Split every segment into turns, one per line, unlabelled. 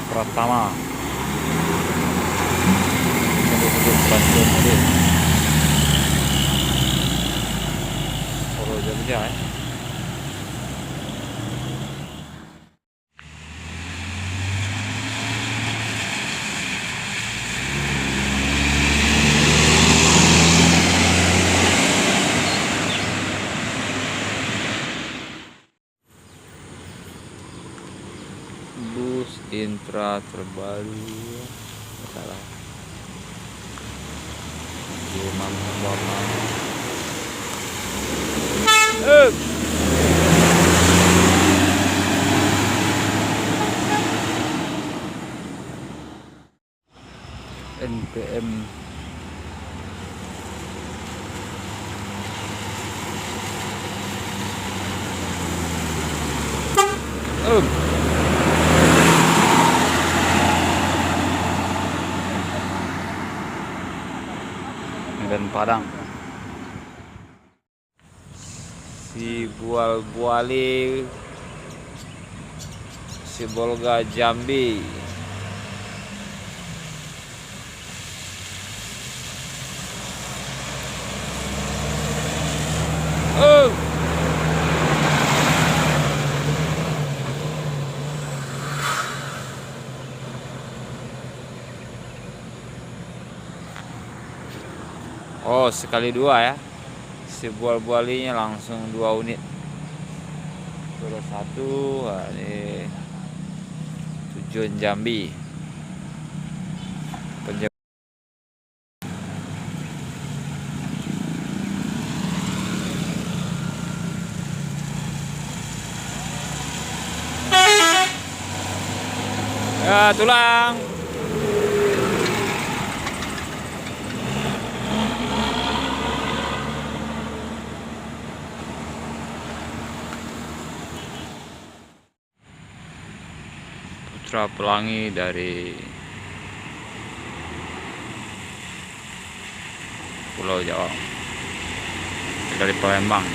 Pratama penduduk Bandung Mudik Solo Jogja ya. Bus Intra terbaru salah di Mangkuwarna. NPM Medan Padang, Sibolga Jambi. Oh, sekali dua ya. Sibolga langsung 2 unit. Terus 1 ini tujuan Jambi. Ya, tulang. Putra Pelangi dari Pulau Jawa, dari Palembang.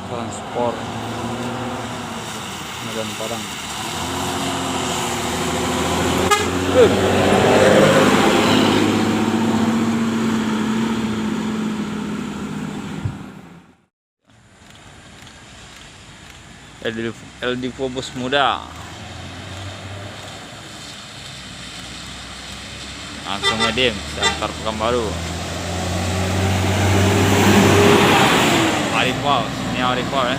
Transport Medan Padang. El Divo bus muda langsung ngedim antar Pekanbaru. Arifal, ini Arifal ya.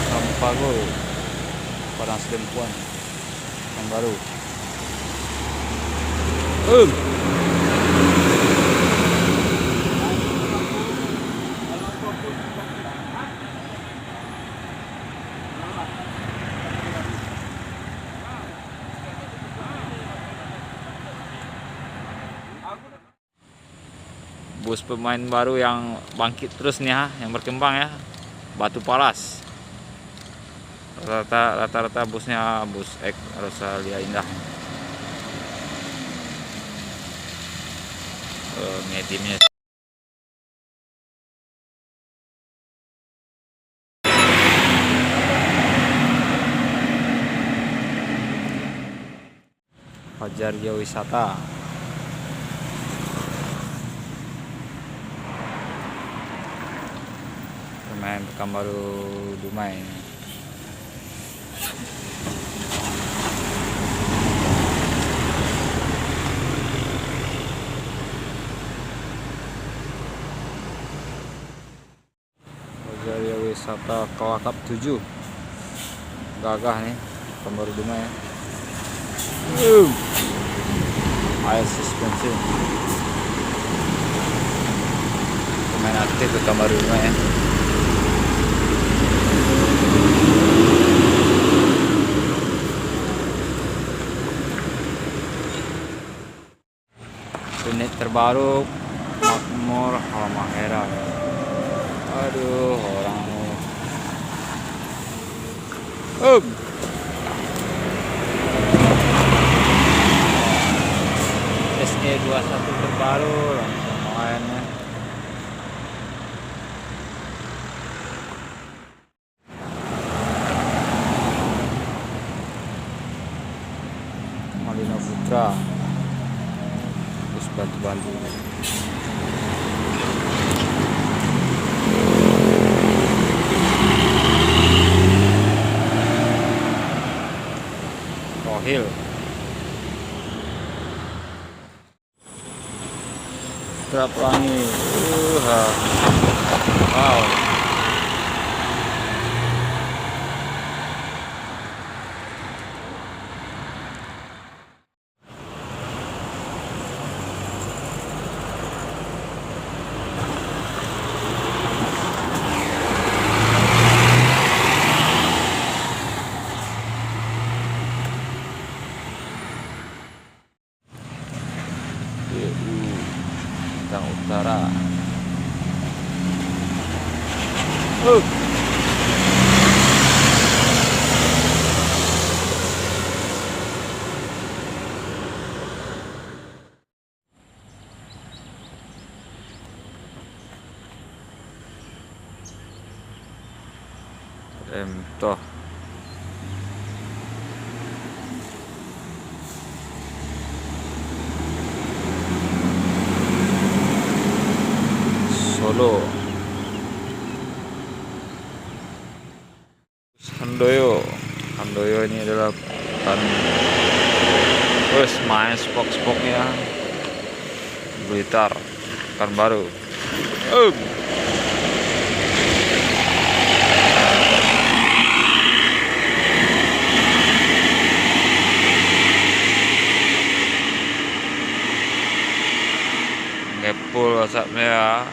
Sampago, Padang Sedempuan, Pekanbaru. Bus pemain baru yang bangkit terus nih ya, yang berkembang ya, Batu Palas. Rata-rata busnya bus X Rosalia Indah. Timnya Fajar Geowisata. Pemain Pekanbaru Dumai. Fajar Wisata Kelakap 7. Gagah nih Pekanbaru Dumai ya. Air suspension. Pemain aktif Pekanbaru Dumai ya. terbaru Makmur Halmahera. Aduh, orang SE21 terbaru langsung main ya. Malina Putra terus bantu-bantu. Rohil Putra Pelangi. Wow. Bintang Utara. Toh Solo. Handoyo ini adalah kan terus main spok-spoknya Blitar kan baru. Ngepul WhatsAppnya ya.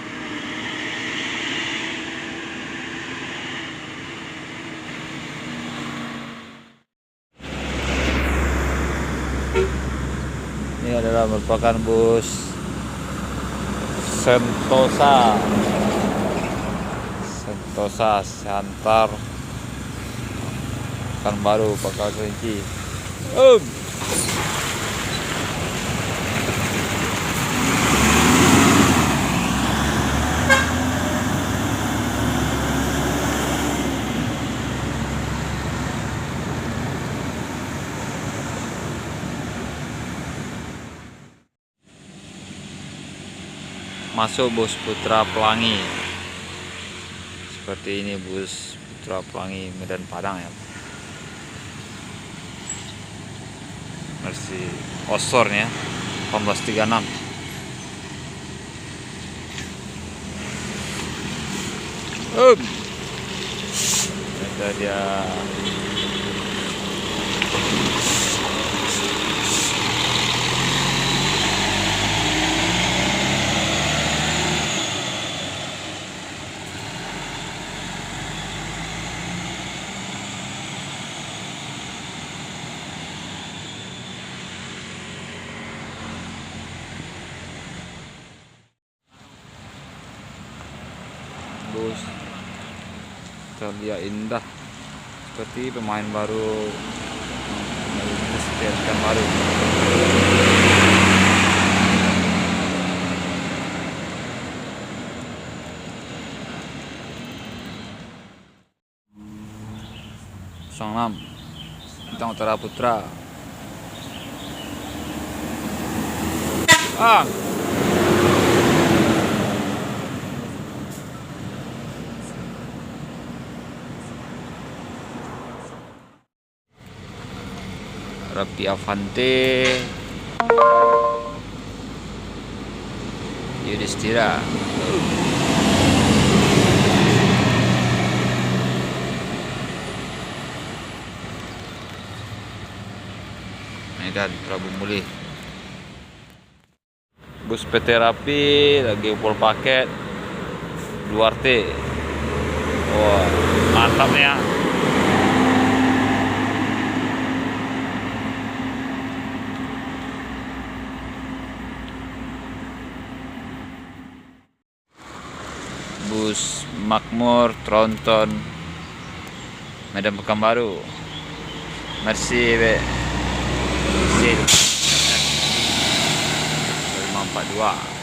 Ini adalah merupakan bus Sentosa Siantar kan baru Pangkal Kerinci. Masuk bus Putra Pelangi. Seperti ini bus Putra Pelangi Medan Padang ya. Versi Osornya 1836. Ada dia. Bus terlihat indah seperti pemain baru merintiskan baru. Songnam Bintang Utara Putra. Rapi Avante Yudhistira. Medan Prabu Mulih. Bus PT Rapi lagi full paket Duarte. Wah, mantap ya. Makmur, Tronton, Medan Pekanbaru. Mercy Seal 542.